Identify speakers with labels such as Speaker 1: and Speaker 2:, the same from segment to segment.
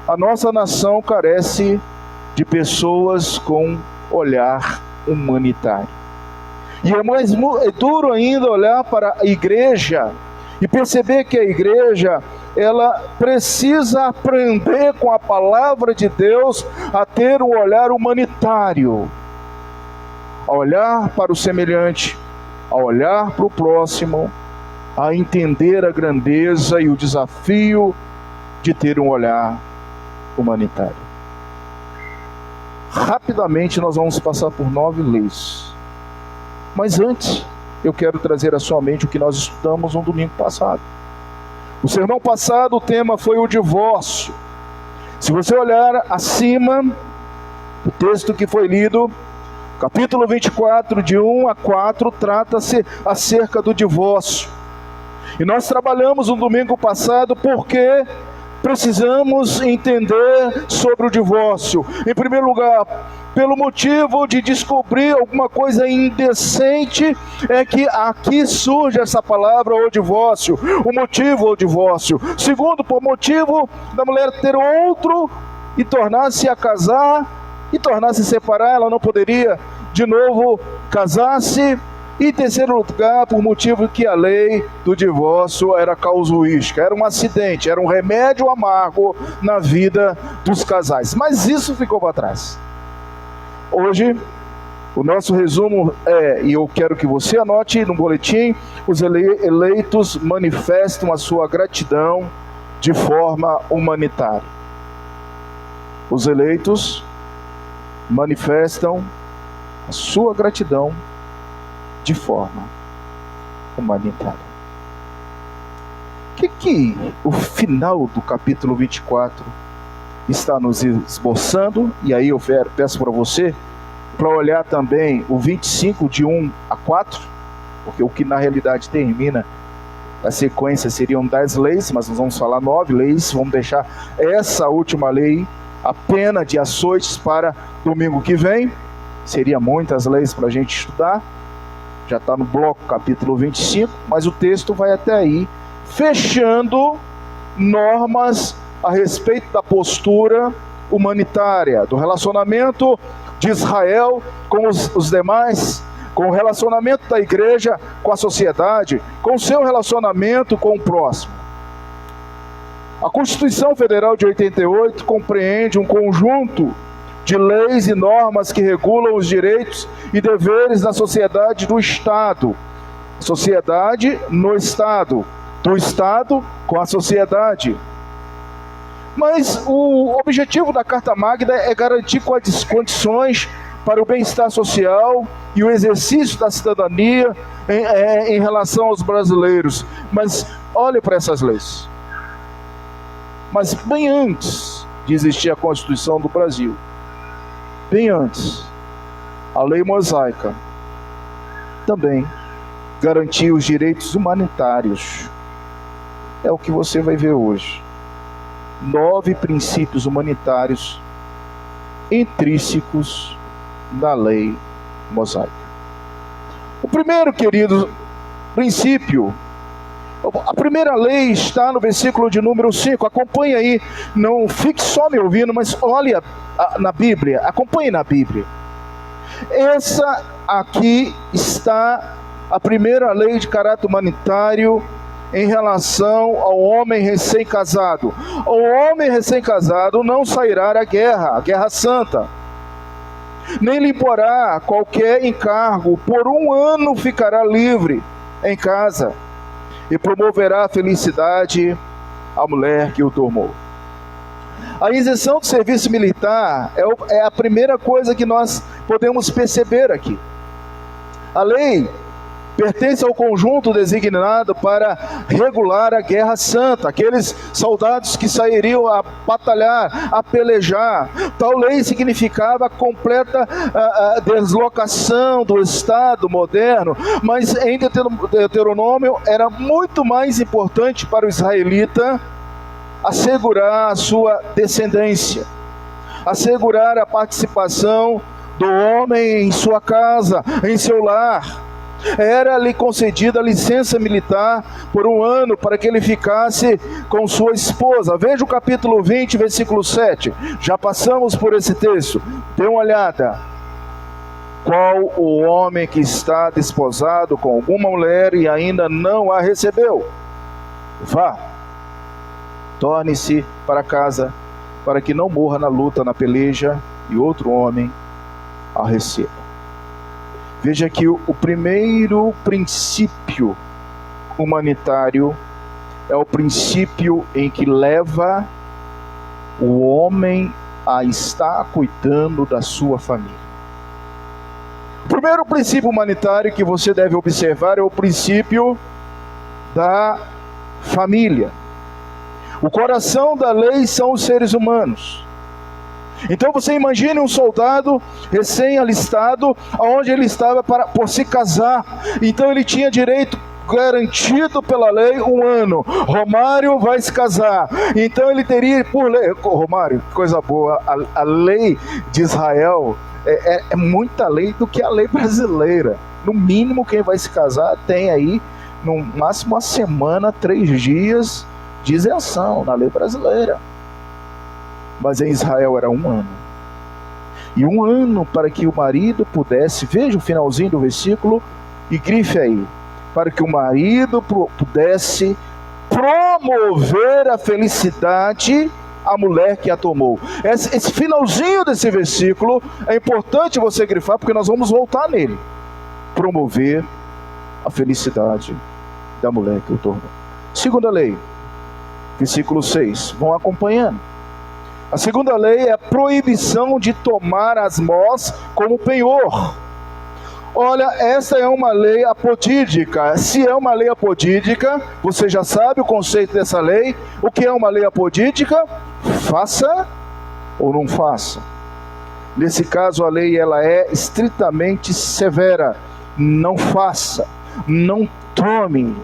Speaker 1: A nossa nação carece de pessoas com olhar humanitário. E é duro ainda olhar para a igreja e perceber que a igreja, ela precisa aprender com a palavra de Deus a ter um olhar humanitário, a olhar para o semelhante, a olhar para o próximo, a entender a grandeza e o desafio de ter um olhar humanitário. Rapidamente nós vamos passar por 9 leis. Mas antes, eu quero trazer à sua mente o que nós estudamos no domingo passado. O sermão passado, o tema foi o divórcio. Se você olhar acima, o texto que foi lido, capítulo 24, de 1 a 4, trata-se acerca do divórcio. E nós trabalhamos no domingo passado porque precisamos entender sobre o divórcio. Em primeiro lugar, pelo motivo de descobrir alguma coisa indecente, é que aqui surge essa palavra, o divórcio. O motivo, o divórcio. Segundo, por motivo da mulher ter outro e tornar-se a casar e tornar-se a separar, ela não poderia de novo casar-se. E em terceiro lugar, por motivo que a lei do divórcio era casuística, era um acidente, era um remédio amargo na vida dos casais. Mas isso ficou para trás. Hoje, o nosso resumo é, e eu quero que você anote no boletim, os eleitos manifestam a sua gratidão de forma humanitária. Os eleitos manifestam a sua gratidão de forma humanitária. O que o final do capítulo 24 está nos esboçando? E aí eu peço para você para olhar também o 25 de 1 a 4, porque o que na realidade termina a sequência seriam 10 leis, mas nós vamos falar 9 leis. Vamos deixar essa última lei, a pena de açoites, para domingo que vem. Seria muitas leis para a gente estudar. Já está no bloco capítulo 25, mas o texto vai até aí, fechando normas a respeito da postura humanitária, do relacionamento de Israel com os demais, com o relacionamento da igreja com a sociedade, com o seu relacionamento com o próximo. A Constituição Federal de 88 compreende um conjunto de leis e normas que regulam os direitos e deveres na sociedade do Estado. Sociedade no Estado, do Estado com a sociedade. Mas o objetivo da Carta Magna é garantir condições para o bem-estar social e o exercício da cidadania em relação aos brasileiros. Mas olhe para essas leis. Mas bem antes de existir a Constituição do Brasil, bem antes, a lei mosaica também garantia os direitos humanitários. É o que você vai ver hoje. 9 princípios humanitários intrínsecos da lei mosaica. O primeiro, querido, princípio, a primeira lei está no versículo de número 5. Acompanhe aí, não fique só me ouvindo, mas olhe na Bíblia, acompanhe na Bíblia. Essa aqui está a primeira lei de caráter humanitário em relação ao homem recém-casado. O homem recém-casado não sairá à guerra santa, nem lhe imporá qualquer encargo, por 1 ano ficará livre em casa, e promoverá a felicidade à mulher que o tomou. A isenção do serviço militar é a primeira coisa que nós podemos perceber aqui. A lei pertence ao conjunto designado para regular a guerra santa, aqueles soldados que sairiam a batalhar, a pelejar. Tal lei significava a completa deslocação do Estado moderno, mas em Deuteronômio era muito mais importante para o israelita assegurar a sua descendência, assegurar a participação do homem em sua casa, em seu lar. Era-lhe concedida licença militar por 1 ano para que ele ficasse com sua esposa. Veja o capítulo 20, versículo 7. Já passamos por esse texto. Dê uma olhada. Qual o homem que está desposado com alguma mulher e ainda não a recebeu? Vá, torne-se para casa, para que não morra na luta, na peleja, e outro homem a receba. Veja que o primeiro princípio humanitário é o princípio em que leva o homem a estar cuidando da sua família. O primeiro princípio humanitário que você deve observar é o princípio da família. O coração da lei são os seres humanos. Então você imagine um soldado recém-alistado, onde ele estava por se casar. Então ele tinha direito garantido pela lei 1 ano. Romário vai se casar. Então ele teria, por lei, Romário, coisa boa, a lei de Israel é muita lei do que a lei brasileira. No mínimo, quem vai se casar tem aí, no máximo, 1 semana, 3 dias de isenção na lei brasileira. Mas em Israel era 1 ano. E 1 ano para que o marido pudesse, veja o finalzinho do versículo e grife aí, para que o marido pudesse promover a felicidade à mulher que a tomou. Esse finalzinho desse versículo é importante você grifar, porque nós vamos voltar nele. Promover a felicidade da mulher que o tornou. Segunda lei, versículo 6, vão acompanhando. A segunda lei é a proibição de tomar as mós como penhor. Olha, essa é uma lei apodídica. Se é uma lei apodídica, você já sabe o conceito dessa lei. O que é uma lei apodídica? Faça ou não faça. Nesse caso, a lei ela é estritamente severa. Não faça, não tome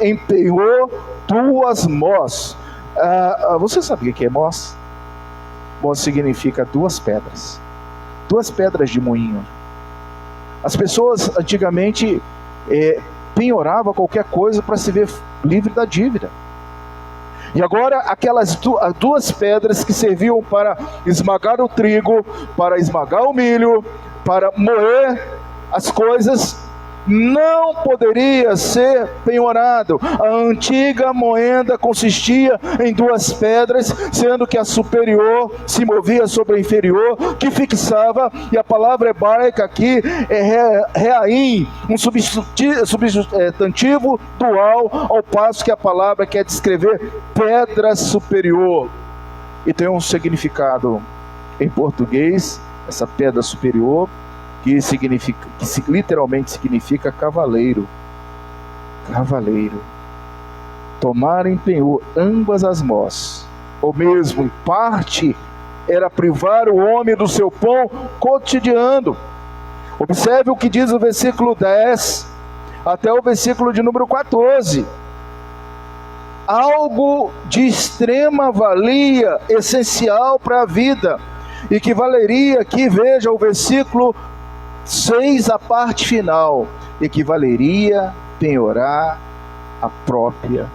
Speaker 1: em penhor 2 mós. Você sabe o que é mós? Mós significa 2 pedras. 2 pedras de moinho. As pessoas antigamente penhoravam qualquer coisa para se ver livre da dívida. E agora aquelas 2 pedras que serviam para esmagar o trigo, para esmagar o milho, para moer as coisas, não poderia ser penhorado. A antiga moenda consistia em 2 pedras, sendo que a superior se movia sobre a inferior, que fixava, e a palavra hebraica aqui é reaim, um substantivo dual, ao passo que a palavra quer descrever pedra superior, e tem um significado em português, essa pedra superior, que literalmente significa cavaleiro. Cavaleiro. Tomar em penhor ambas as mós, ou mesmo em parte, era privar o homem do seu pão cotidiano. Observe o que diz o versículo 10 até o versículo de número 14. Algo de extrema valia, essencial para a vida, e que valeria, aqui veja o versículo 6, a parte final, equivaleria penhorar a própria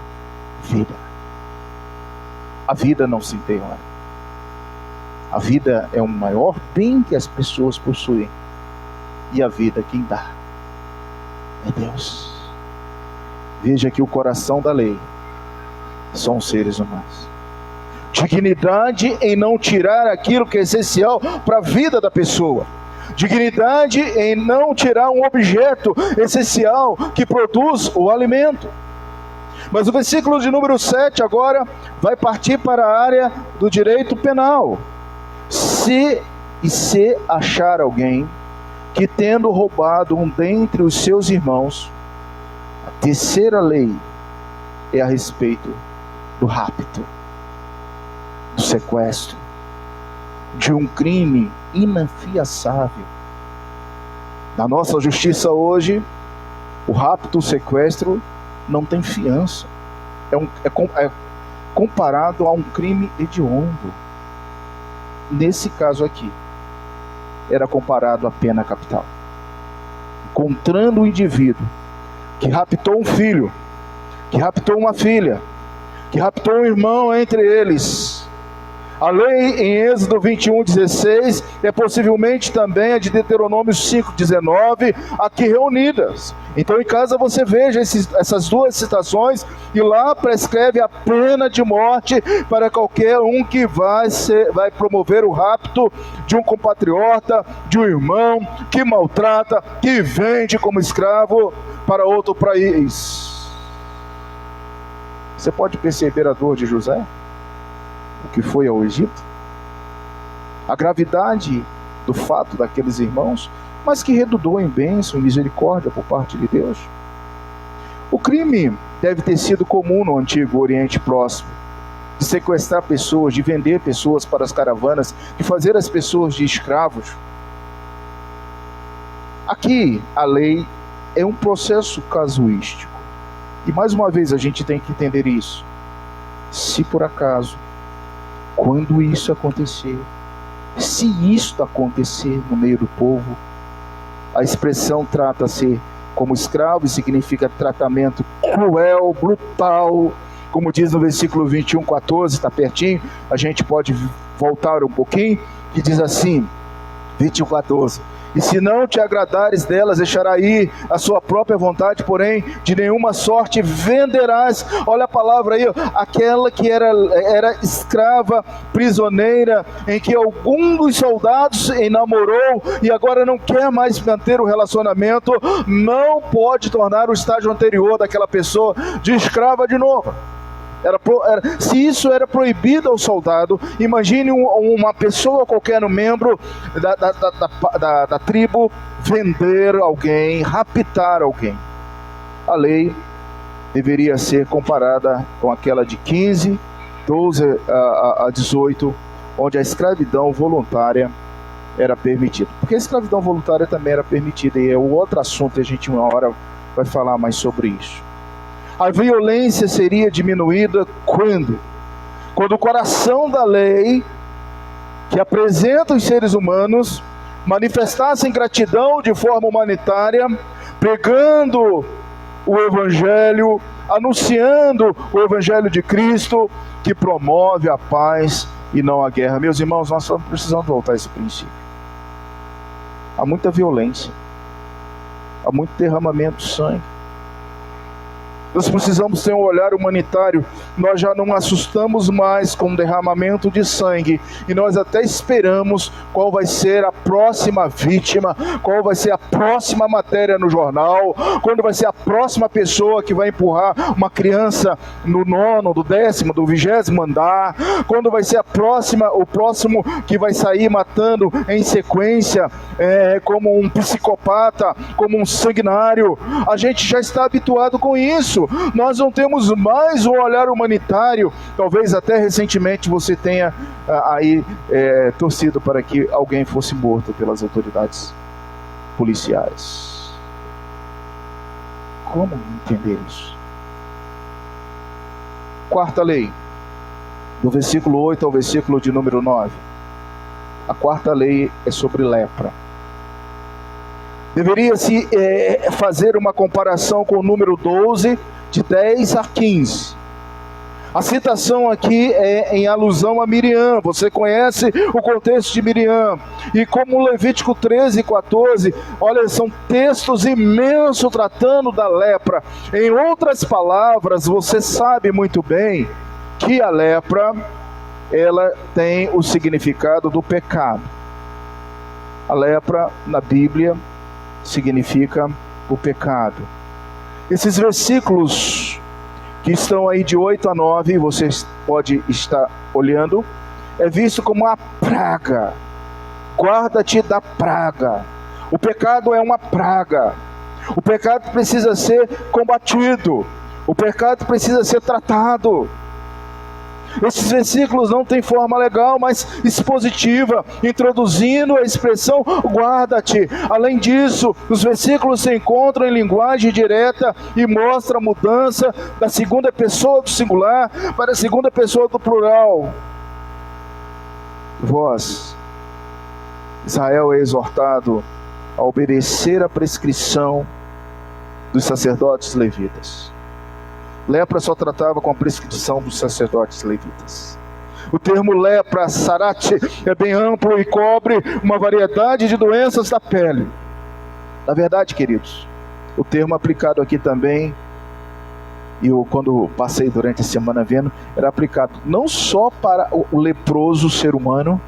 Speaker 1: vida. A vida não se penhora. A vida é o maior bem que as pessoas possuem. E a vida quem dá é Deus. Veja que o coração da lei são os seres humanos. Dignidade em não tirar aquilo que é essencial para a vida da pessoa. Dignidade em não tirar um objeto essencial que produz o alimento. Mas o versículo de número 7 agora vai partir para a área do direito penal. Se achar alguém que, tendo roubado um dentre os seus irmãos, a 3ª lei é a respeito do rapto, do sequestro, de um crime inafiançável. Na nossa justiça hoje, o rapto, o sequestro não tem fiança. É comparado a um crime hediondo. Nesse caso aqui, era comparado à pena capital. encontrando um indivíduo que raptou um filho, que raptou uma filha, que raptou um irmão entre eles. A lei em Êxodo 21:16 é possivelmente também a de Deuteronômio 5:19 aqui reunidas. Então em casa você veja essas duas citações, e lá prescreve a pena de morte para qualquer um que vai promover o rapto de um compatriota, de um irmão, que maltrata, que vende como escravo para outro país. Você pode perceber a dor de José? O que foi ao Egito? A gravidade do fato daqueles irmãos, mas que redundou em bênção e misericórdia por parte de Deus. O crime deve ter sido comum no Antigo Oriente Próximo, de sequestrar pessoas, de vender pessoas para as caravanas, de fazer as pessoas de escravos. Aqui, a lei é um processo casuístico. E mais uma vez a gente tem que entender isso. Se por acaso, quando isso acontecer, se isto acontecer no meio do povo, a expressão trata-se como escravo e significa tratamento cruel, brutal, como diz no versículo 21:14, está pertinho, a gente pode voltar um pouquinho, que diz assim, 21:14: e se não te agradares delas, deixará ir a sua própria vontade, porém de nenhuma sorte venderás. Olha a palavra aí, aquela que era escrava, prisioneira, em que algum dos soldados enamorou e agora não quer mais manter o relacionamento, não pode tornar o estágio anterior daquela pessoa de escrava de novo. Se isso era proibido ao soldado, imagine uma pessoa qualquer, um membro da tribo, vender alguém, raptar alguém. A lei deveria ser comparada com aquela de 15, 12 a 18, onde a escravidão voluntária era permitida. Porque a escravidão voluntária também era permitida, e é outro assunto, a gente uma hora vai falar mais sobre isso. A violência seria diminuída quando? Quando o coração da lei, que apresenta os seres humanos, manifestassem gratidão de forma humanitária, pregando o Evangelho, anunciando o Evangelho de Cristo, que promove a paz e não a guerra. Meus irmãos, nós precisamos voltar a esse princípio. Há muita violência, há muito derramamento de sangue. Nós precisamos ter um olhar humanitário. Nós já não assustamos mais com o derramamento de sangue, e nós até esperamos qual vai ser a próxima vítima, qual vai ser a próxima matéria no jornal, quando vai ser a próxima pessoa que vai empurrar uma criança no 9º, do 10º, do 20º andar, quando vai ser o próximo que vai sair matando em sequência, como um psicopata, como um sanguinário. A gente já está habituado com isso. Nós não temos mais um olhar humanitário. Talvez até recentemente você tenha torcido para que alguém fosse morto pelas autoridades policiais. Como entender isso? Quarta lei, do versículo 8 ao versículo de número 9. A quarta lei é sobre lepra. Deveria-se fazer uma comparação com o número 12, de 10 a 15. A citação aqui é em alusão a Miriam. Você conhece o contexto de Miriam. E como Levítico 13 e 14, olha, são textos imensos tratando da lepra. Em outras palavras, você sabe muito bem que a lepra, ela tem o significado do pecado. A lepra, na Bíblia, significa o pecado. Esses versículos que estão aí de 8 a 9, você pode estar olhando, é visto como uma praga. Guarda-te da praga. O pecado é uma praga. O pecado precisa ser combatido. O pecado precisa ser tratado. Esses versículos não têm forma legal, mas expositiva, introduzindo a expressão guarda-te. Além disso, os versículos se encontram em linguagem direta e mostram a mudança da segunda pessoa do singular para a segunda pessoa do plural. Vós, Israel, é exortado a obedecer a prescrição dos sacerdotes levitas. Lepra só tratava com a prescrição dos sacerdotes levitas. O termo lepra, sarate, é bem amplo e cobre uma variedade de doenças da pele. Na verdade, queridos, o termo aplicado aqui também, e eu quando passei durante a semana vendo, era aplicado não só para o leproso ser humano,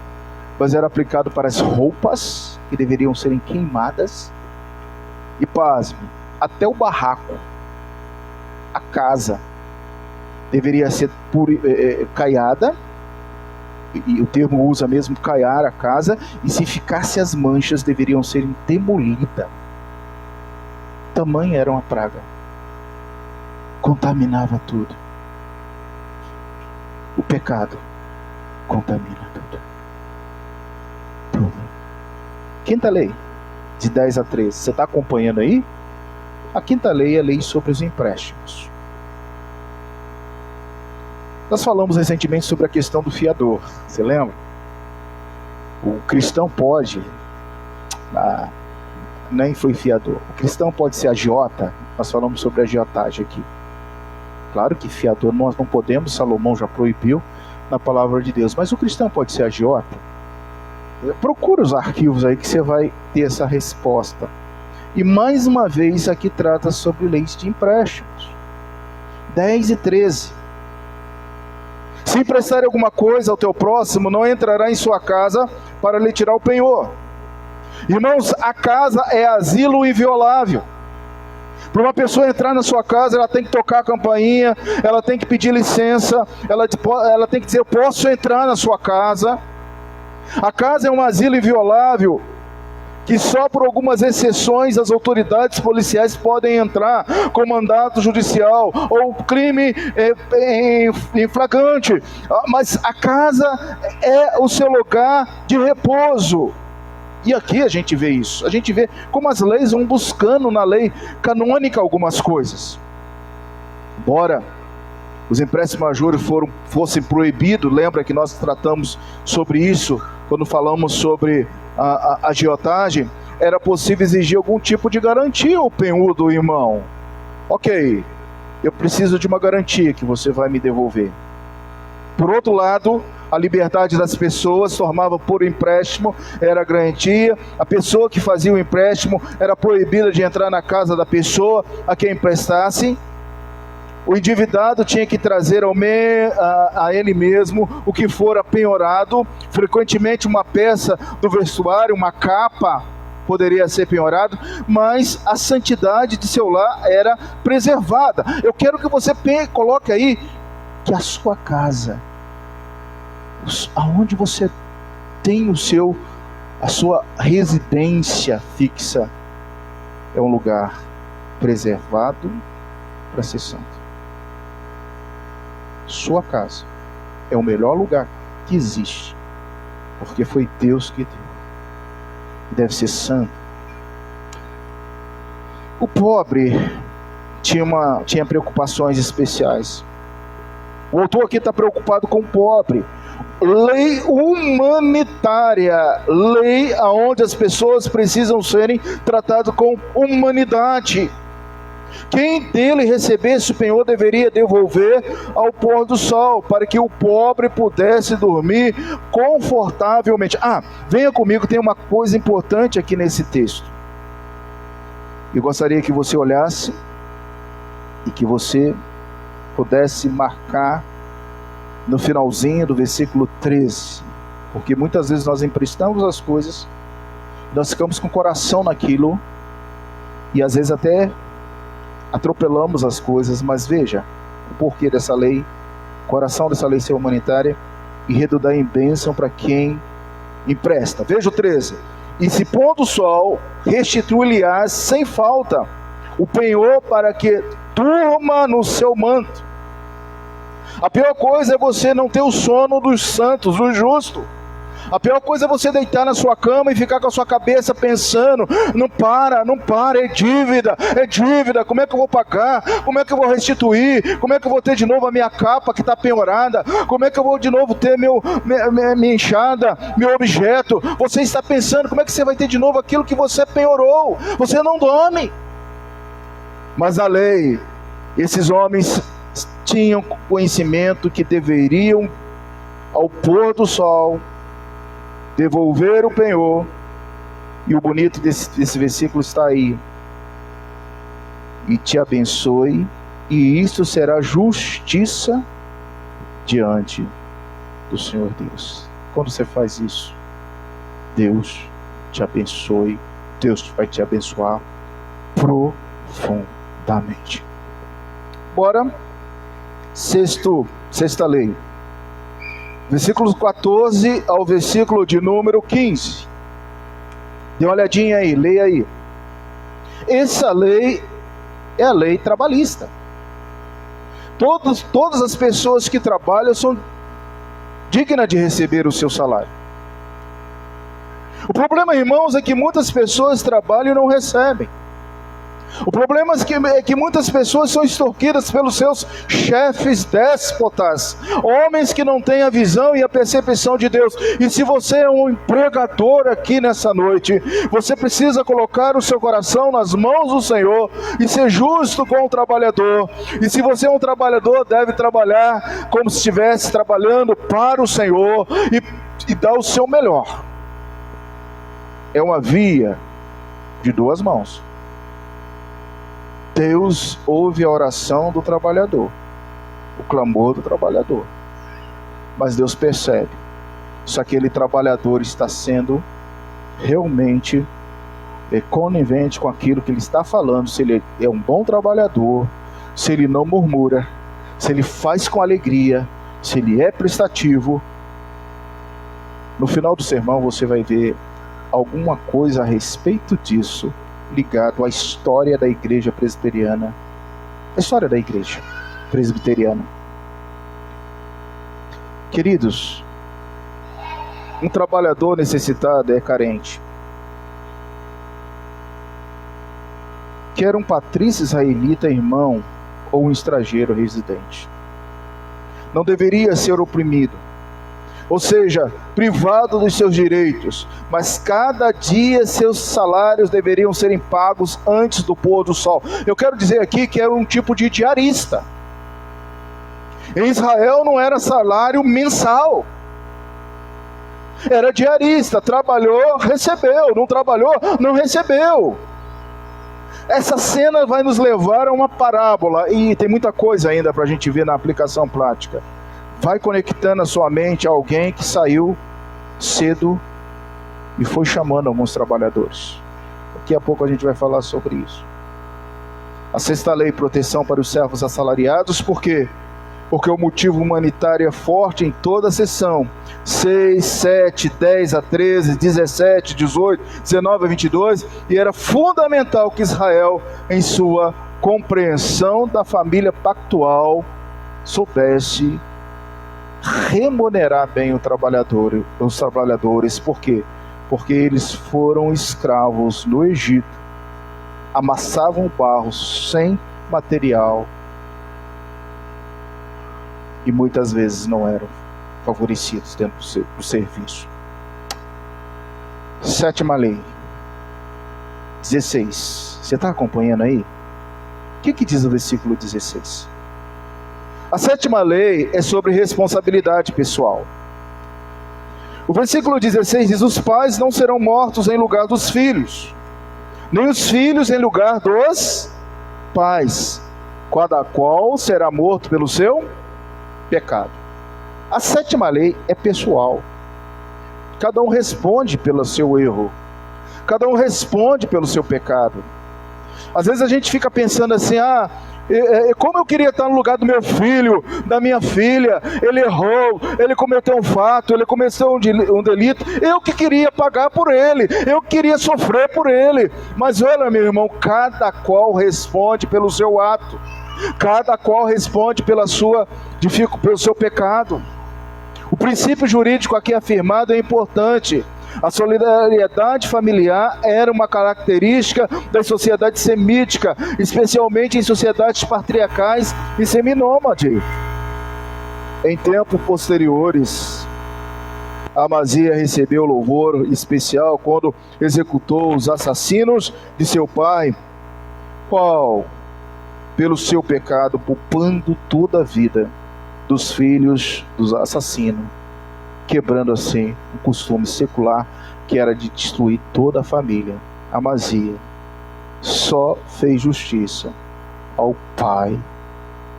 Speaker 1: mas era aplicado para as roupas que deveriam serem queimadas, e pasme, até o barraco, a casa, deveria ser caiada, e o termo usa mesmo caiar a casa, e se ficasse as manchas, deveriam ser demolidas. Tamanha era uma praga, contaminava tudo. O pecado contamina tudo. Tudo. Quinta lei, de 10 a 13. Você está acompanhando aí? A quinta lei é a lei sobre os empréstimos. Nós falamos recentemente sobre a questão do fiador. Você lembra? O cristão pode... nem foi fiador. O cristão pode ser agiota. Nós falamos sobre agiotagem aqui. Claro que fiador nós não podemos, Salomão já proibiu na palavra de Deus. Mas o cristão pode ser agiota? Procura os arquivos aí que você vai ter essa resposta. E mais uma vez aqui trata sobre leis de empréstimos. 10 e 13. Se emprestar alguma coisa ao teu próximo, não entrará em sua casa para lhe tirar o penhor. Irmãos, a casa é asilo inviolável. Para uma pessoa entrar na sua casa, ela tem que tocar a campainha, ela tem que pedir licença, ela tem que dizer, eu posso entrar na sua casa. A casa é um asilo inviolável, que só por algumas exceções as autoridades policiais podem entrar com mandato judicial ou crime em flagrante. Mas a casa é o seu lugar de repouso. E aqui a gente vê isso. A gente vê como as leis vão buscando na lei canônica algumas coisas. Embora os empréstimos a juros fossem proibidos, lembra que nós tratamos sobre isso quando falamos sobre a agiotagem, era possível exigir algum tipo de garantia ao penhor do irmão. Ok, eu preciso de uma garantia que você vai me devolver. Por outro lado, a liberdade das pessoas formava por empréstimo, era garantia. A pessoa que fazia o empréstimo era proibida de entrar na casa da pessoa a quem emprestasse. O endividado tinha que trazer a ele mesmo o que fora penhorado. Frequentemente uma peça do vestuário, uma capa, poderia ser penhorado, mas a santidade de seu lar era preservada. Eu quero que você coloque aí que a sua casa, aonde você tem a sua residência fixa, é um lugar preservado para ser santo. Sua casa é o melhor lugar que existe, porque foi Deus que deu. Deve ser santo. O pobre tinha preocupações especiais. O autor aqui está preocupado com o pobre. Lei humanitária, lei onde as pessoas precisam serem tratadas com humanidade. Quem dele recebesse o penhor deveria devolver ao pôr do sol, para que o pobre pudesse dormir confortavelmente. Venha comigo, tem uma coisa importante aqui nesse texto. Eu gostaria que você olhasse e que você pudesse marcar no finalzinho do versículo 13, porque muitas vezes nós emprestamos as coisas, nós ficamos com o coração naquilo, e às vezes até atropelamos as coisas. Mas veja o porquê dessa lei, o coração dessa lei ser humanitária e redundar em bênção para quem empresta. Veja o 13: e se pondo o sol, restitui-lhe-ás sem falta o penhor para que durma no seu manto. A pior coisa é você não ter o sono dos santos, dos justos. A pior coisa é você deitar na sua cama e ficar com a sua cabeça pensando, não para, é dívida, como é que eu vou pagar? Como é que eu vou restituir? Como é que eu vou ter de novo a minha capa que está penhorada? Como é que eu vou de novo ter minha enxada, meu objeto? Você está pensando, como é que você vai ter de novo aquilo que você penhorou? Você não dorme. Mas a lei, esses homens tinham conhecimento que deveriam, ao pôr do sol, devolver o penhor. E o bonito desse versículo está aí: e te abençoe, e isto será justiça diante do Senhor Deus. Quando você faz isso, Deus te abençoe, Deus vai te abençoar profundamente. Bora, sexta lei, versículo 14 ao versículo de número 15. Dê uma olhadinha aí, leia aí. Essa lei é a lei trabalhista. Todas as pessoas que trabalham são dignas de receber o seu salário. O problema, irmãos, é que muitas pessoas trabalham e não recebem. O problema é que muitas pessoas são extorquidas pelos seus chefes déspotas, homens que não têm a visão e a percepção de Deus. E se você é um empregador aqui nessa noite, você precisa colocar o seu coração nas mãos do Senhor e ser justo com o trabalhador. E se você é um trabalhador, deve trabalhar como se estivesse trabalhando para o Senhor e dar o seu melhor. É uma via de duas mãos. Deus ouve a oração do trabalhador, o clamor do trabalhador. Mas Deus percebe se aquele trabalhador está sendo realmente conivente com aquilo que ele está falando, se ele é um bom trabalhador, se ele não murmura, se ele faz com alegria, se ele é prestativo. No final do sermão você vai ver alguma coisa a respeito disso, ligado à história da igreja presbiteriana. A história da igreja presbiteriana. Queridos, um trabalhador necessitado é carente. Quer um patrício israelita, irmão, ou um estrangeiro residente, não deveria ser oprimido, ou seja, privado dos seus direitos, mas cada dia seus salários deveriam serem pagos antes do pôr do sol. Eu quero dizer aqui que era um tipo de diarista. Em Israel não era salário mensal, era diarista. Trabalhou, recebeu; não trabalhou, não recebeu. Essa cena vai nos levar a uma parábola, e tem muita coisa ainda para a gente ver na aplicação prática. Vai conectando a sua mente a alguém que saiu cedo e foi chamando alguns trabalhadores. Daqui a pouco a gente vai falar sobre isso. A sexta lei, proteção para os servos assalariados. Por quê? Porque o motivo humanitário é forte em toda a seção. 6, 7, 10 a 13, 17, 18, 19 a 22. E era fundamental que Israel, em sua compreensão da família pactual, soubesse remunerar bem os trabalhadores. Por quê? Porque eles foram escravos no Egito, amassavam barro sem material e muitas vezes não eram favorecidos dentro do serviço. Sétima lei, 16. Você está acompanhando aí? O que diz o versículo 16? A sétima lei é sobre responsabilidade pessoal. O versículo 16 diz: os pais não serão mortos em lugar dos filhos, nem os filhos em lugar dos pais. Cada qual será morto pelo seu pecado. A sétima lei é pessoal. Cada um responde pelo seu erro. Cada um responde pelo seu pecado. Às vezes a gente fica pensando assim: como eu queria estar no lugar do meu filho, da minha filha. Ele errou, ele cometeu um fato, ele cometeu um delito. Eu que queria pagar por ele, eu queria sofrer por ele. Mas olha, meu irmão, cada qual responde pelo seu ato, cada qual responde pelo seu pecado. O princípio jurídico aqui afirmado é importante. A solidariedade familiar era uma característica da sociedade semítica, especialmente em sociedades patriarcais e seminômade. Em tempos posteriores, Amazia recebeu louvor especial quando executou os assassinos de seu pai, qual, pelo seu pecado, poupando toda a vida dos filhos dos assassinos, quebrando assim o costume secular que era de destruir toda a família. Amazia só fez justiça ao pai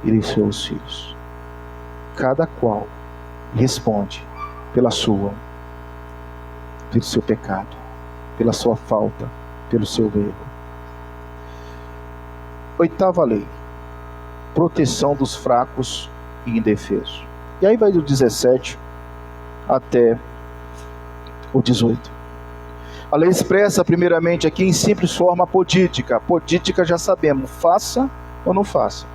Speaker 1: e de seus filhos. Cada qual responde pelo seu pecado, pela sua falta, pelo seu erro. Oitava lei: proteção dos fracos e indefesos. E aí vai do 17 até o 18. A lei expressa primeiramente aqui em simples forma apodítica. Apodítica já sabemos, faça ou não faça.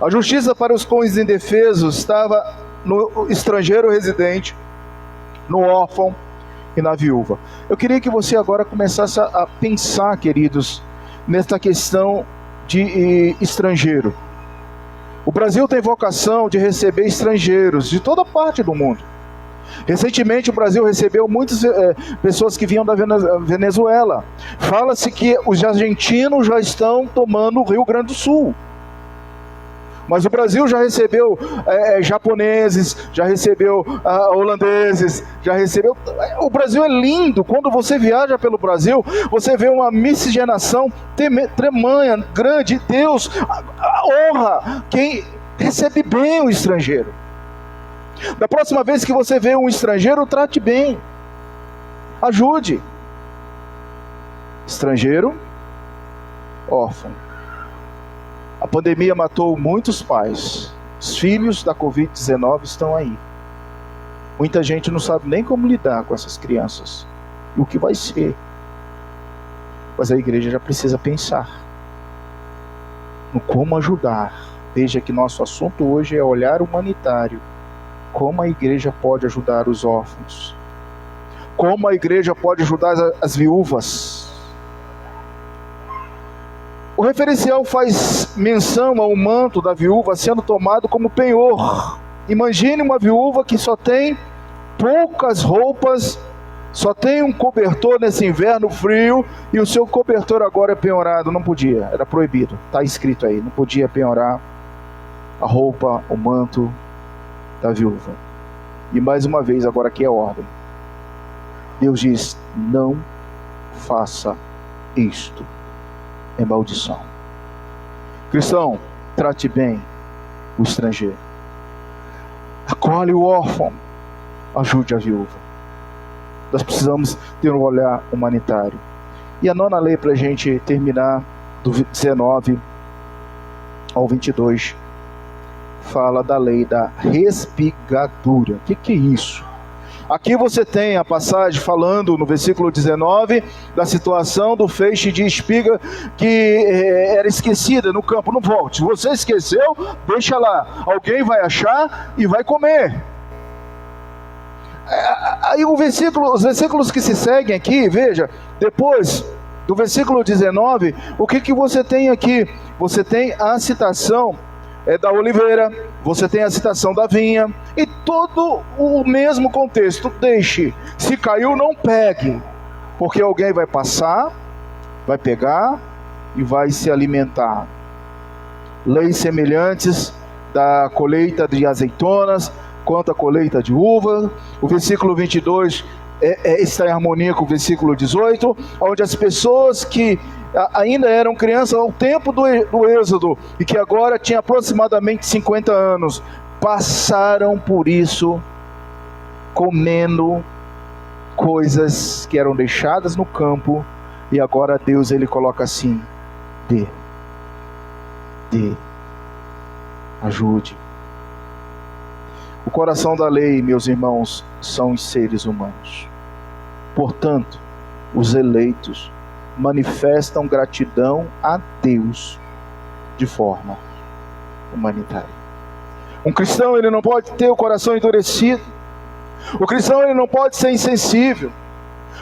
Speaker 1: A justiça para os cônjuges indefesos estava no estrangeiro residente, no órfão e na viúva. Eu queria que você agora começasse a pensar, queridos, nesta questão de estrangeiro. O Brasil tem vocação de receber estrangeiros de toda parte do mundo. Recentemente o Brasil recebeu muitas pessoas que vinham da Venezuela. Fala-se que os argentinos já estão tomando o Rio Grande do Sul. Mas o Brasil já recebeu japoneses, já recebeu holandeses, já recebeu... O Brasil é lindo. Quando você viaja pelo Brasil, você vê uma miscigenação tremanha, grande. Deus honra quem recebe bem o estrangeiro. Da próxima vez que você vê um estrangeiro, trate bem, ajude. Estrangeiro, órfão. A pandemia matou muitos pais. Os filhos da Covid-19 estão aí. Muita gente não sabe nem como lidar com essas crianças e o que vai ser. Mas a igreja já precisa pensar no como ajudar. Veja que nosso assunto hoje é olhar humanitário. Como a igreja pode ajudar os órfãos? Como a igreja pode ajudar as viúvas? O referencial faz menção ao manto da viúva sendo tomado como penhor. Imagine uma viúva que só tem poucas roupas, só tem um cobertor nesse inverno frio, e o seu cobertor agora é penhorado. Não podia, era proibido, está escrito aí, não podia penhorar a roupa, o manto da viúva. E mais uma vez, agora aqui é ordem. Deus diz: não faça isto, é maldição. Cristão, trate bem o estrangeiro, acolhe o órfão, ajude a viúva. Nós precisamos ter um olhar humanitário. E a nona lei, para a gente terminar, do 19 ao 22, fala da lei da respigadura. O que é isso? Aqui você tem a passagem falando no versículo 19 da situação do feixe de espiga que era esquecida no campo. Não volte, se você esqueceu, deixa lá, alguém vai achar e vai comer. Aí os versículos que se seguem aqui, veja, depois do versículo 19, o que você tem aqui? Você tem a citação da oliveira, você tem a citação da vinha, e todo o mesmo contexto. Deixe, se caiu, não pegue, porque alguém vai passar, vai pegar e vai se alimentar. Leis semelhantes da colheita de azeitonas, quanto à colheita de uva. O versículo 22 está em harmonia com o versículo 18, onde as pessoas que ainda eram crianças ao tempo do êxodo, e que agora tinham aproximadamente 50 anos, passaram por isso, comendo coisas que eram deixadas no campo, e agora Deus ele coloca assim: dê, ajude. O coração da lei, meus irmãos, são os seres humanos. Portanto, os eleitos manifestam gratidão a Deus de forma humanitária. Um cristão, ele não pode ter o coração endurecido, O cristão ele não pode ser insensível.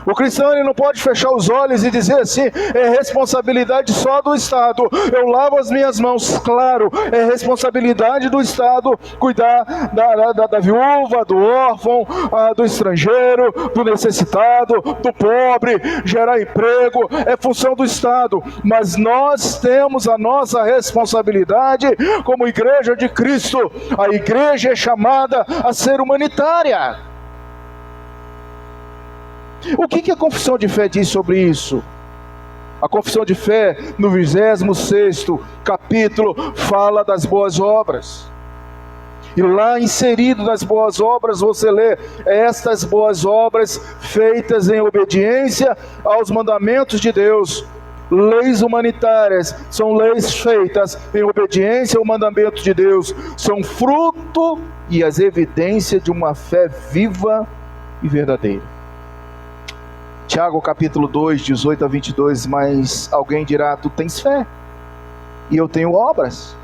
Speaker 1: O cristão ele não pode fechar os olhos e dizer assim: é responsabilidade só do Estado, eu lavo as minhas mãos. Claro, é responsabilidade do Estado cuidar da viúva, do órfão, do estrangeiro, do necessitado, do pobre, gerar emprego, é função do Estado. Mas nós temos a nossa responsabilidade como igreja de Cristo. A igreja é chamada a ser humanitária. O que a confissão de fé diz sobre isso? A confissão de fé, no 26º capítulo, fala das boas obras. E lá inserido nas boas obras, você lê: estas boas obras feitas em obediência aos mandamentos de Deus. Leis humanitárias são leis feitas em obediência ao mandamento de Deus. São fruto e as evidências de uma fé viva e verdadeira. Tiago capítulo 2, 18 a 22, mas alguém dirá: tu tens fé, e eu tenho obras.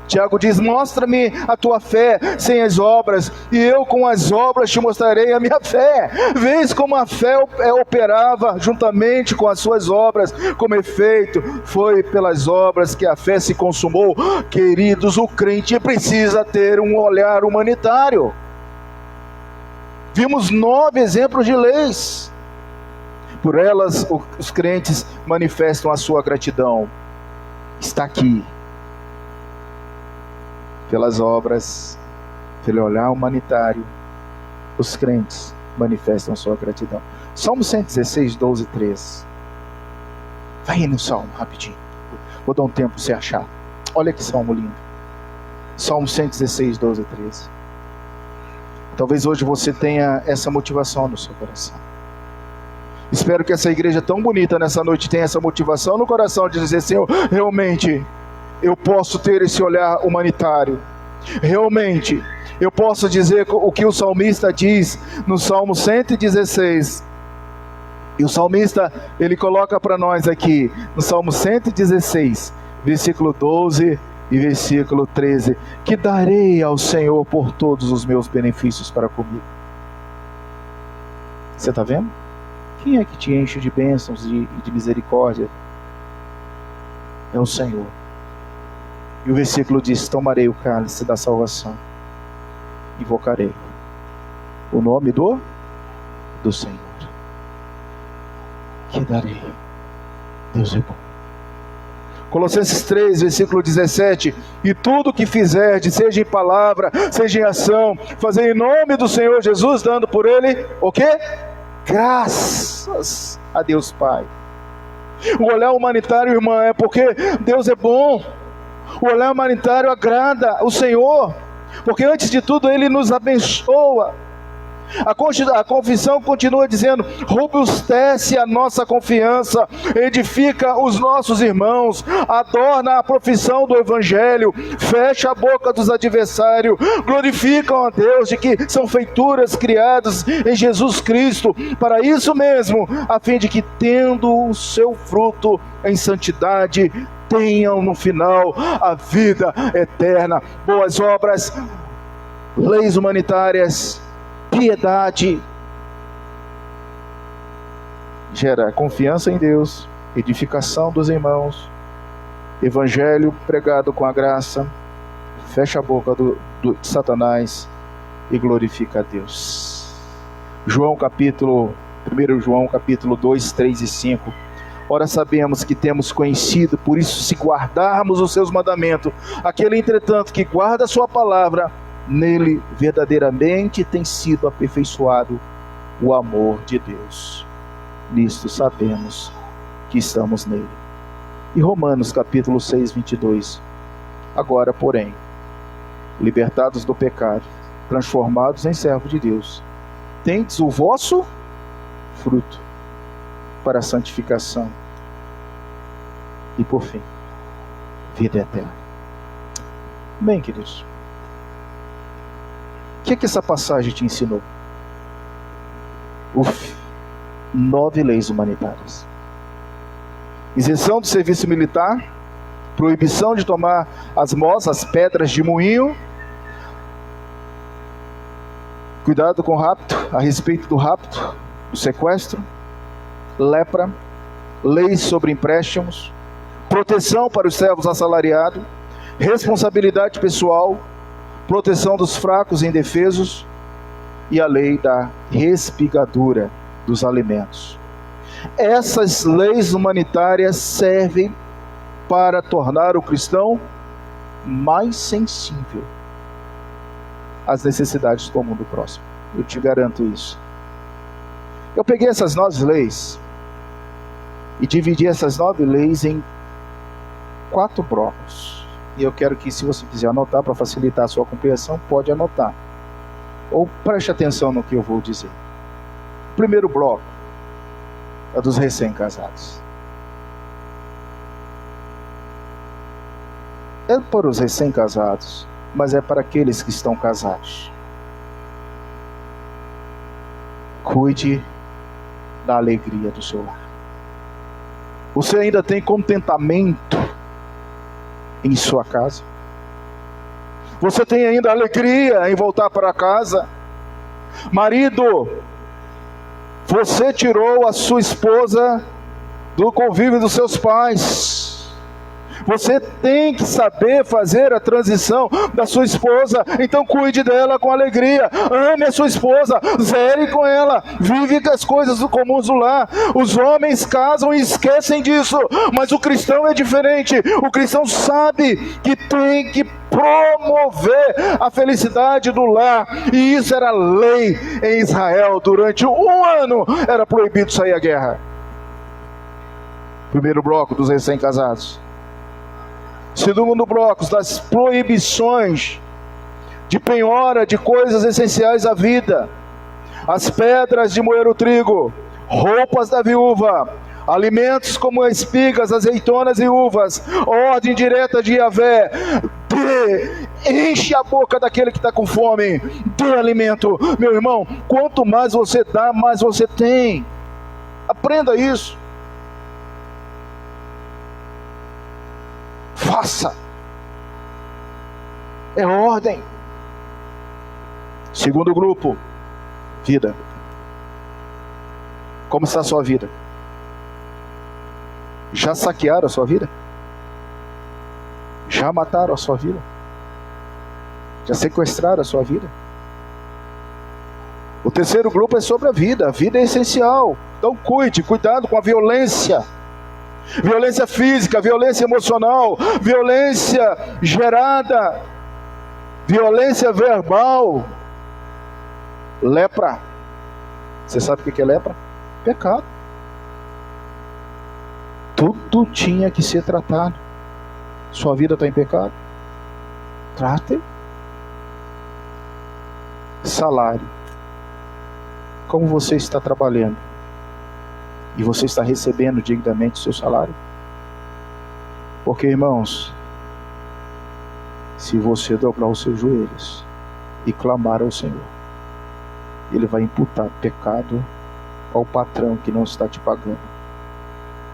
Speaker 1: Tiago diz: mostra-me a tua fé sem as obras, e eu com as obras te mostrarei a minha fé. Vês como a fé operava juntamente com as suas obras, como efeito foi pelas obras que a fé se consumou. Queridos, o crente precisa ter um olhar humanitário. Vimos 9 exemplos de leis. Por elas, os crentes manifestam a sua gratidão. Está aqui. Pelas obras, pelo olhar humanitário, os crentes manifestam a sua gratidão. Salmo 116, 12 e 13. Vai aí no Salmo, rapidinho. Vou dar um tempo para você achar. Olha que Salmo lindo. Salmo 116, 12 e 13. Talvez hoje você tenha essa motivação no seu coração. Espero que essa igreja tão bonita nessa noite tenha essa motivação no coração de dizer: Senhor, realmente eu posso ter esse olhar humanitário. Realmente eu posso dizer o que o salmista diz no Salmo 116. E o salmista, ele coloca para nós aqui no Salmo 116, versículo 12 e versículo 13: que darei ao Senhor por todos os meus benefícios para comigo. Você está vendo? Quem é que te enche de bênçãos e de misericórdia? É o Senhor. E o versículo diz: tomarei o cálice da salvação, invocarei o nome do Senhor. Que darei. Deus é bom. Colossenses 3, versículo 17: e tudo que fizerdes, seja em palavra, seja em ação, fazei em nome do Senhor Jesus, dando por Ele o quê? Graças a Deus Pai. O olhar humanitário, irmã, é porque Deus é bom. O olhar humanitário agrada o Senhor, porque antes de tudo Ele nos abençoa. A confissão continua dizendo: robustece a nossa confiança, edifica os nossos irmãos, adorna a profissão do Evangelho, fecha a boca dos adversários, glorificam a Deus de que são feituras criadas em Jesus Cristo, para isso mesmo, a fim de que, tendo o seu fruto em santidade, tenham no final a vida eterna. Boas obras, leis humanitárias, piedade, gera confiança em Deus, edificação dos irmãos, evangelho pregado com a graça, fecha a boca de Satanás e glorifica a Deus. 1 João capítulo 2, 3 e 5. Ora, sabemos que temos conhecido, por isso, se guardarmos os seus mandamentos, aquele, entretanto, que guarda a sua palavra, nele verdadeiramente tem sido aperfeiçoado o amor de Deus. Nisto sabemos que estamos nele. E Romanos capítulo 6, 22. Agora, porém, libertados do pecado, transformados em servos de Deus, tendes o vosso fruto para a santificação e, por fim, vida eterna. Bem, queridos, o que essa passagem te ensinou? 9 leis humanitárias: isenção do serviço militar, proibição de tomar as pedras de moinho, Cuidado com o rapto, a respeito do rapto, do sequestro, lepra, leis sobre empréstimos, proteção para os servos assalariados, responsabilidade pessoal, proteção dos fracos e indefesos e a lei da respigadura dos alimentos. Essas leis humanitárias servem para tornar o cristão mais sensível às necessidades comum do próximo. Eu te garanto isso. Eu peguei essas 9 leis e dividi essas 9 leis em 4 blocos. E eu quero que, se você quiser anotar para facilitar a sua compreensão, pode anotar. Ou preste atenção no que eu vou dizer. O primeiro bloco é dos recém-casados. É para os recém-casados, mas é para aqueles que estão casados. Cuide da alegria do seu lar. Você ainda tem contentamento em sua casa? Você tem ainda alegria em voltar para casa? Marido, você tirou a sua esposa do convívio dos seus pais. Você tem que saber fazer a transição da sua esposa. Então cuide dela com alegria. Ame a sua esposa, zere com ela, vive com as coisas comuns do lar. Os homens casam e esquecem disso, mas o cristão é diferente. O cristão sabe que tem que promover a felicidade do lar. E isso era lei em Israel. Durante 1 ano era proibido sair à guerra. Primeiro bloco dos recém-casados. Segundo bloco, das proibições de penhora de coisas essenciais à vida. As pedras de moer o trigo, roupas da viúva, alimentos como espigas, azeitonas e uvas, ordem direta de Yahvé. Enche a boca daquele que está com fome, dê alimento. Meu irmão, quanto mais você dá, mais você tem. Aprenda isso. Faça. É ordem. Segundo grupo, vida. Como está a sua vida? Já saquearam a sua vida? Já mataram a sua vida? Já sequestraram a sua vida? O terceiro grupo é sobre a vida. A vida é essencial. Então cuidado com a violência. Violência física, violência emocional, violência gerada, violência verbal. Lepra. Você sabe o que é lepra? Pecado. Tudo tinha que ser tratado. Sua vida está em pecado? Trate. Salário. Como você está trabalhando? E você está recebendo dignamente o seu salário? Porque, irmãos, se você dobrar os seus joelhos e clamar ao Senhor, Ele vai imputar pecado ao patrão que não está te pagando,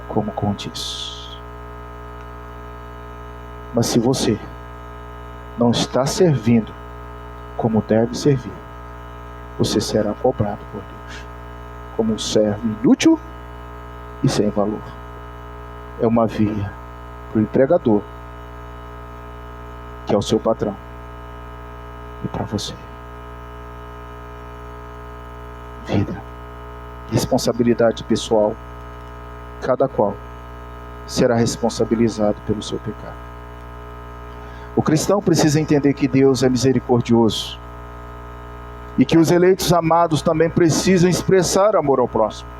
Speaker 1: como condiz. Mas se você não está servindo como deve servir, você será cobrado por Deus como um servo inútil e sem valor. É uma via para o empregador, que é o seu patrão, e para você. Vida, responsabilidade pessoal. Cada qual será responsabilizado pelo seu pecado. O cristão precisa entender que Deus é misericordioso e que os eleitos amados também precisam expressar amor ao próximo.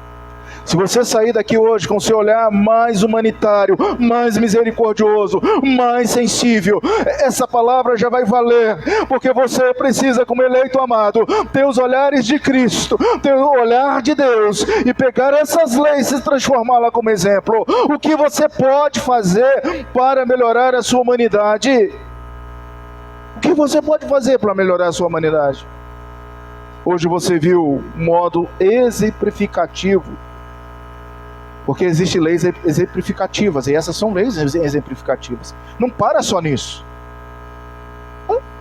Speaker 1: Se você sair daqui hoje com seu olhar mais humanitário, mais misericordioso, mais sensível, essa palavra já vai valer, porque você precisa, como eleito amado, ter os olhares de Cristo, ter o olhar de Deus e pegar essas leis e transformá-la como exemplo. O que você pode fazer para melhorar a sua humanidade? O que você pode fazer para melhorar a sua humanidade? Hoje você viu um modo exemplificativo, porque existem leis exemplificativas, e essas são leis exemplificativas. Não para só nisso.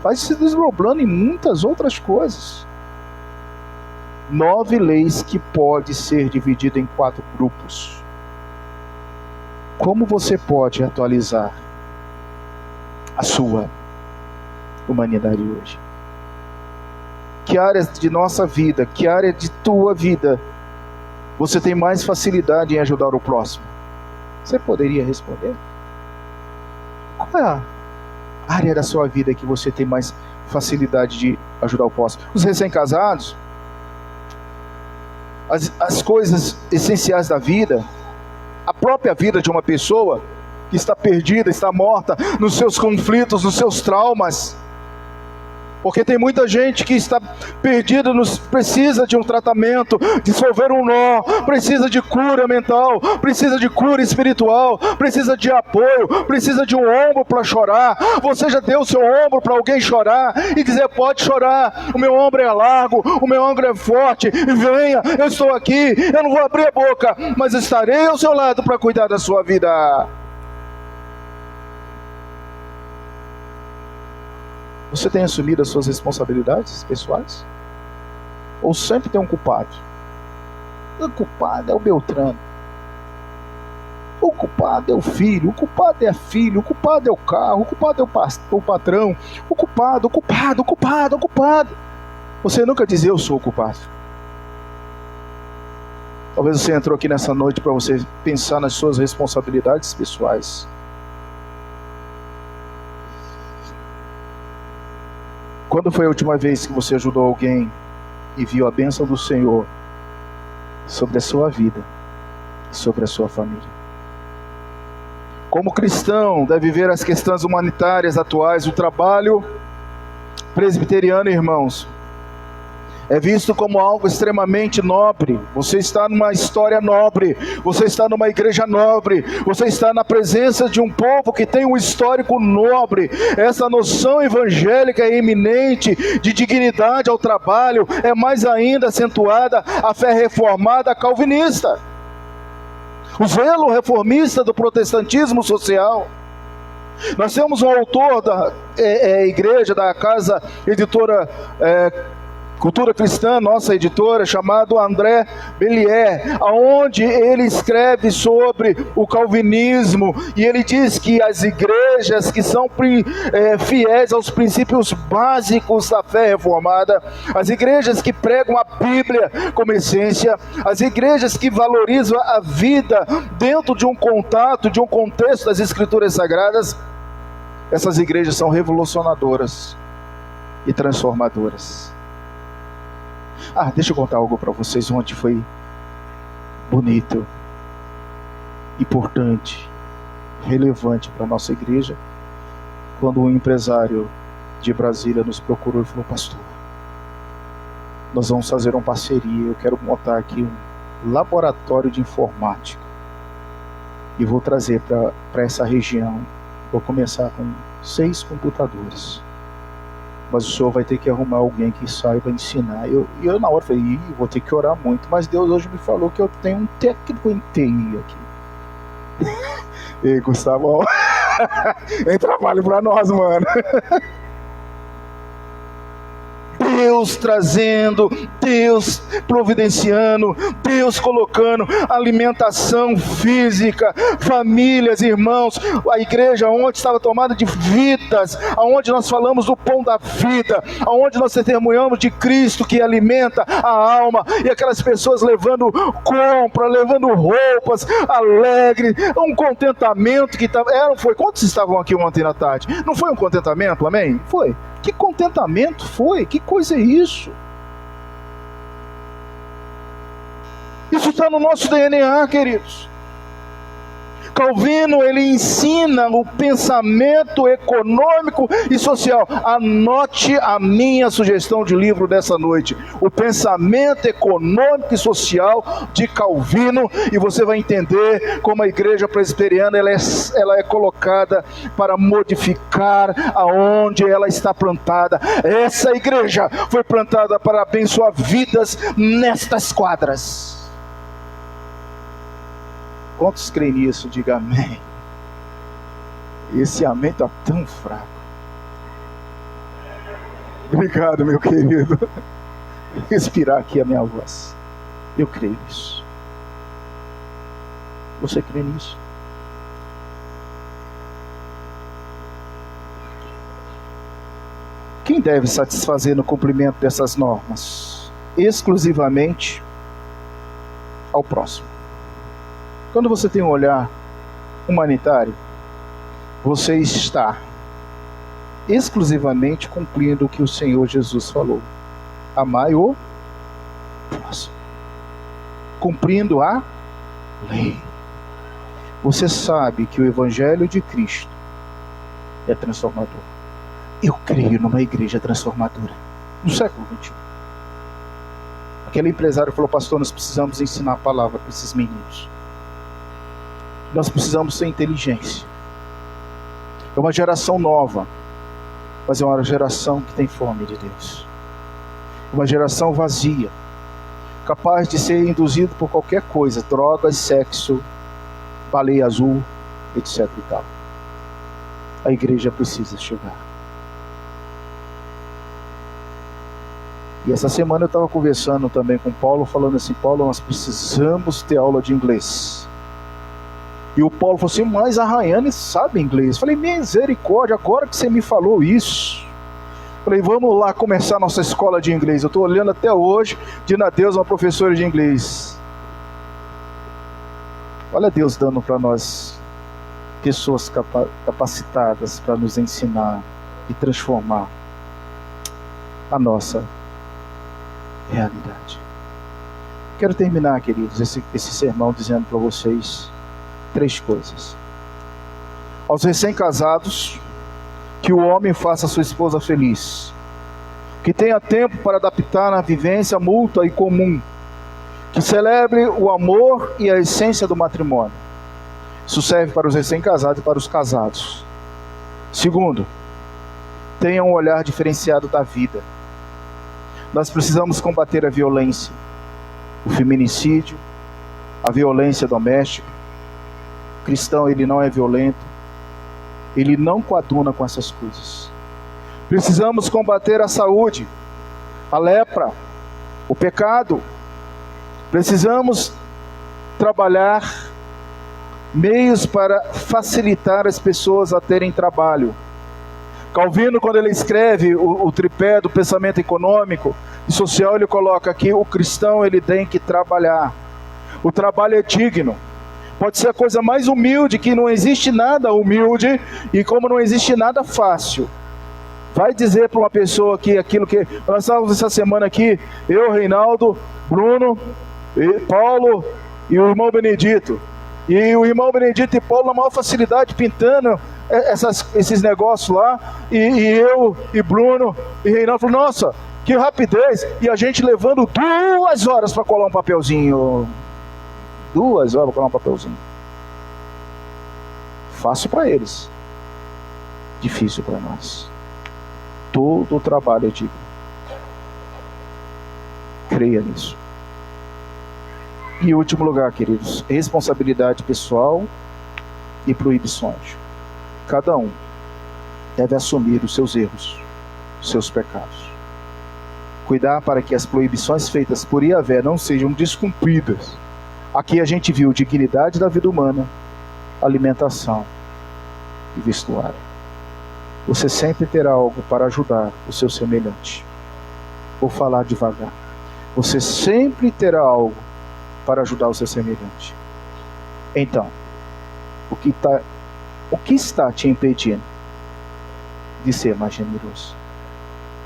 Speaker 1: Vai se desdobrando em muitas outras coisas. 9 leis que pode ser dividida em 4 grupos. Como você pode atualizar a sua humanidade hoje? Que áreas de nossa vida, que área de tua vida você tem mais facilidade em ajudar o próximo? Você poderia responder? Qual é a área da sua vida que você tem mais facilidade de ajudar o próximo? Os recém-casados, as coisas essenciais da vida, a própria vida de uma pessoa que está perdida, está morta nos seus conflitos, nos seus traumas. Porque tem muita gente que está perdida, precisa de um tratamento, dissolver um nó, precisa de cura mental, precisa de cura espiritual, precisa de apoio, precisa de um ombro para chorar. Você já deu o seu ombro para alguém chorar e dizer: pode chorar, o meu ombro é largo, o meu ombro é forte, venha, eu estou aqui, eu não vou abrir a boca, mas estarei ao seu lado para cuidar da sua vida. Você tem assumido as suas responsabilidades pessoais? Ou sempre tem um culpado? O culpado é o Beltrano. O culpado é o filho. O culpado é a filha. O culpado é o carro. O culpado é o patrão. O culpado. Você nunca diz: eu sou o culpado. Talvez você entrou aqui nessa noite para você pensar nas suas responsabilidades pessoais. Quando foi a última vez que você ajudou alguém e viu a bênção do Senhor sobre a sua vida, sobre a sua família? Como cristão, deve ver as questões humanitárias atuais. O trabalho presbiteriano, irmãos, é visto como algo extremamente nobre. Você está numa história nobre, você está numa igreja nobre, você está na presença de um povo que tem um histórico nobre. Essa noção evangélica é eminente, de dignidade ao trabalho, é mais ainda acentuada a fé reformada calvinista, o zelo reformista do protestantismo social. Nós temos um autor da igreja, da casa editora Cultura Cristã, nossa editora, chamado André Bellier, aonde ele escreve sobre o calvinismo, e ele diz que as igrejas que são fiéis aos princípios básicos da fé reformada, as igrejas que pregam a Bíblia como essência, as igrejas que valorizam a vida dentro de um contato, de um contexto das Escrituras Sagradas, essas igrejas são revolucionadoras e transformadoras. Deixa eu contar algo para vocês. Ontem foi bonito, importante, relevante para a nossa igreja, quando um empresário de Brasília nos procurou e falou: pastor, nós vamos fazer uma parceria, eu quero montar aqui um laboratório de informática e vou trazer para essa região. Vou começar com 6 computadores, mas o senhor vai ter que arrumar alguém que saiba ensinar. E eu na hora falei: vou ter que orar muito, mas Deus hoje me falou que eu tenho um técnico em TI aqui. Ei, Gustavo, tem trabalho para nós, mano. Deus trazendo, Deus providenciando, Deus colocando alimentação física, famílias, irmãos. A igreja onde estava tomada de vidas, aonde nós falamos do pão da vida, aonde nós testemunhamos de Cristo que alimenta a alma, e aquelas pessoas levando compra, levando roupas, alegre, um contentamento que estava. Foi quantos estavam aqui ontem na tarde? Não foi um contentamento, amém? Foi. Que contentamento foi? Que coisa é isso? Isso está no nosso DNA, queridos. Calvino, ele ensina o pensamento econômico e social. Anote a minha sugestão de livro dessa noite: o pensamento econômico e social de Calvino, e você vai entender como a igreja presbiteriana ela é colocada para modificar aonde ela está plantada. Essa igreja foi plantada para abençoar vidas nestas quadras. Quantos creem nisso? Diga amém. Esse amém está tão fraco. Obrigado, meu querido. respirar aqui a minha voz. Eu creio nisso. Você crê nisso? Quem deve satisfazer no cumprimento dessas normas? Exclusivamente ao próximo. Quando você tem um olhar humanitário, você está exclusivamente cumprindo o que o Senhor Jesus falou. Amai o próximo. Cumprindo a lei. Você sabe que o Evangelho de Cristo é transformador. Eu creio numa igreja transformadora no século XXI. Aquele empresário falou: pastor, nós precisamos ensinar a palavra para esses meninos. Nós precisamos ter inteligência. É uma geração nova, mas é uma geração que tem fome de Deus. Uma geração vazia, capaz de ser induzido por qualquer coisa, drogas, sexo, baleia azul, etc e tal. A igreja precisa chegar. E essa semana eu estava conversando também com Paulo, falando assim: Paulo, nós precisamos ter aula de inglês. E o Paulo falou assim: mas a Rayane sabe inglês. Eu falei: misericórdia, agora que você me falou isso. Eu falei: vamos lá começar a nossa escola de inglês. Eu estou olhando até hoje, pedindo a Deus uma professora de inglês. Olha Deus dando para nós pessoas capacitadas para nos ensinar e transformar a nossa realidade. Quero terminar, queridos, esse sermão dizendo para vocês 3 coisas. Aos recém-casados, que o homem faça a sua esposa feliz, que tenha tempo para adaptar na vivência mútua e comum, que celebre o amor e a essência do matrimônio. Isso serve para os recém-casados e para os casados. Segundo, tenha um olhar diferenciado da vida. Nós precisamos combater a violência, o feminicídio, a violência doméstica. O cristão, ele não é violento, ele não coaduna com essas coisas. Precisamos combater a saúde, a lepra, o pecado. Precisamos trabalhar meios para facilitar as pessoas a terem trabalho. Calvino, quando ele escreve o tripé do pensamento econômico e social, ele coloca aqui: o cristão, ele tem que trabalhar. O trabalho é digno. Pode ser a coisa mais humilde, que não existe nada humilde, e como não existe nada fácil. Vai dizer para uma pessoa que aquilo que... Nós estávamos essa semana aqui, eu, Reinaldo, Bruno, Paulo e o irmão Benedito. E o irmão Benedito e Paulo na maior facilidade pintando esses negócios lá. E eu e Bruno e Reinaldo falaram: nossa, que rapidez. E a gente levando 2 horas para colar um papelzinho. 2 horas para colar um papelzinho. Fácil para eles, difícil para nós. Todo o trabalho é digno. Creia nisso. E em último lugar, queridos, responsabilidade pessoal e proibições. Cada um deve assumir os seus erros, os seus pecados. Cuidar para que as proibições feitas por Yahvé não sejam descumpridas. Aqui a gente viu dignidade da vida humana, alimentação e vestuário. Você sempre terá algo para ajudar o seu semelhante. Vou falar devagar. Você sempre terá algo para ajudar o seu semelhante. Então, o que está te impedindo de ser mais generoso?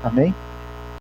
Speaker 1: Amém?